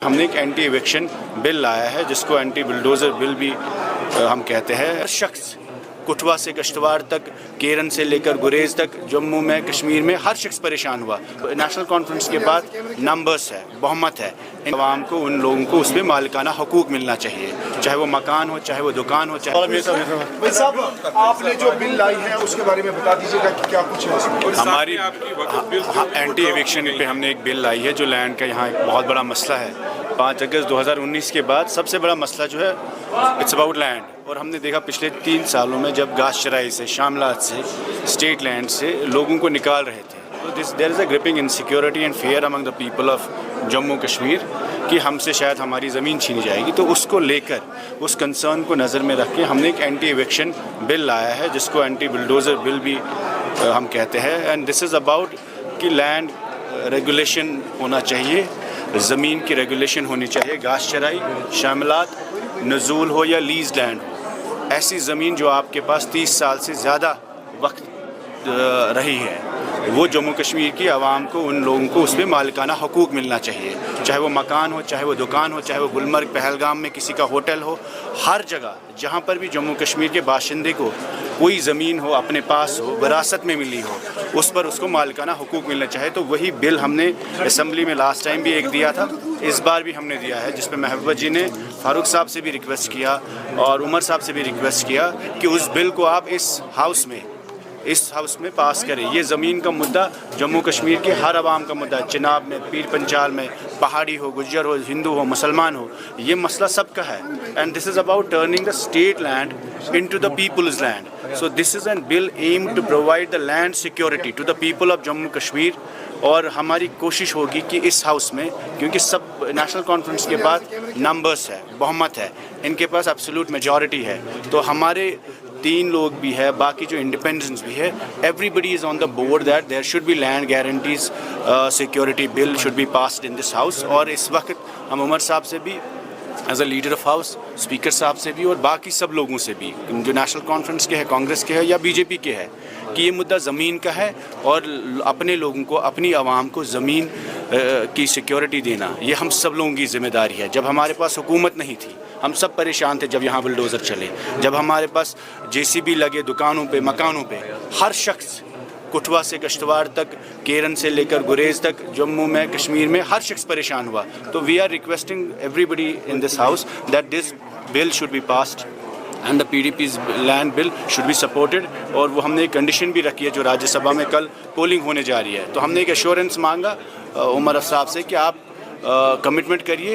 ہم نے ایک اینٹی ایوکشن بل لایا ہے جس کو اینٹی بلڈوزر بل بھی ہم کہتے ہیں. ہر شخص کٹھوا سے کشتواڑ تک، کیرن سے لے کر گریز تک، جموں میں، کشمیر میں ہر شخص پریشان ہوا. نیشنل کانفرنس کے بعد نمبرز ہے، بہمت ہے. عوام کو، ان لوگوں کو اس پہ مالکانہ حقوق ملنا چاہیے، چاہے وہ مکان ہو، چاہے وہ دکان ہو، چاہے صاحب آپ نے جو بل لائی ہے اس کے بارے میں بتا دیجیے گا کہ کیا کچھ ہے اس میں. ہماری اینٹی ایوکشن پہ ہم نے ایک بل لائی ہے جو لینڈ کا یہاں ایک بہت بڑا مسئلہ ہے. 5 اگست 2019 کے بعد سب سے بڑا مسئلہ جو ہے اٹس اباؤٹ لینڈ. اور ہم نے دیکھا پچھلے 3 سالوں میں جب گھاس چرائی سے، شاملات سے، اسٹیٹ لینڈ سے لوگوں کو نکال رہے تھے. There is a gripping insecurity and fear among the people of Jammu Kashmir کہ ہم سے شاید ہماری زمین چھینی جائے گی. تو اس کو لے کر، اس کنسرن کو نظر میں رکھ کے ہم نے ایک اینٹی ایوکشن بل لایا ہے جس کو اینٹی بلڈوزر بل بھی ہم کہتے ہیں. اینڈ دس از اباؤٹ کہ لینڈ ریگولیشن ہونا چاہیے، زمین کی ریگولیشن ہونی چاہیے. گھاس چرائی، شاملات، نزول ہو یا لیز لینڈ ہو، ایسی زمین جو آپ کے پاس 30 سال سے زیادہ وقت رہی ہے، وہ جموں کشمیر کی عوام کو، ان لوگوں کو اس پہ مالکانہ حقوق ملنا چاہیے. چاہے وہ مکان ہو، چاہے وہ دکان ہو، چاہے وہ گلمرگ، پہلگام میں کسی کا ہوٹل ہو، ہر جگہ جہاں پر بھی جموں کشمیر کے باشندے کو کوئی زمین ہو، اپنے پاس ہو، وراثت میں ملی ہو، اس پر اس کو مالکانہ حقوق ملنا چاہے. تو وہی بل ہم نے اسمبلی میں لاسٹ ٹائم بھی ایک دیا تھا، اس بار بھی ہم نے دیا ہے، جس پہ محبوبہ جی نے فاروق صاحب سے بھی ریکویسٹ کیا اور عمر صاحب سے بھی ریکویسٹ کیا کہ اس بل کو آپ اس ہاؤس میں پاس کریں. یہ زمین کا مدعا جموں کشمیر کے ہر عوام کا مدعا ہے. چناب میں، پیر پنچال میں، پہاڑی ہو، گجر ہو، ہندو ہو، مسلمان ہو، یہ مسئلہ سب کا ہے. And this is about turning the state land into the people's land. So this is a bill aimed to provide the land security to the people of Jammu Kashmir. اور ہماری کوشش ہوگی کہ اس ہاؤس میں، کیونکہ سب نیشنل کانفرنس کے بعد numbers ہے، بہمت ہے، ان کے پاس ایبسولوٹ میجورٹی ہے. تو ہمارے 3 لوگ بھی ہے، باقی جو انڈیپینڈنس بھی ہے، everybody is on the board that there should be land guarantees security bill should be passed in this house. اور اس وقت ہم عمر صاحب سے بھی as a leader of house, speaker صاحب سے بھی اور باقی سب لوگوں سے بھی جو نیشنل کانفرنس کے ہے، کانگریس کے ہے یا بی جے پی کے ہے، کہ یہ مدعا زمین کا ہے اور اپنے لوگوں کو، اپنی عوام کو زمین کی سیکیورٹی دینا یہ ہم سب لوگوں کی ذمہ داری ہے. جب ہمارے پاس حکومت نہیں تھی، ہم سب پریشان تھے جب یہاں بلڈوزر چلے. جب ہمارے پاس JCB لگے دکانوں پہ، مکانوں پہ، ہر شخص کٹھوا سے کشتواڑ تک، کیرن سے لے کر گریز تک، جموں میں، کشمیر میں ہر شخص پریشان ہوا. تو we are requesting everybody in this house that this bill should be passed and the PDP's land bill should be supported. اور وہ ہم نے ایک کنڈیشن بھی رکھی ہے جو راجیہ سبھا میں کل پولنگ ہونے جا رہی ہے. تو ہم نے ایک ایشورنس مانگا عمر صاحب سے کہ آپ کمٹمنٹ کریے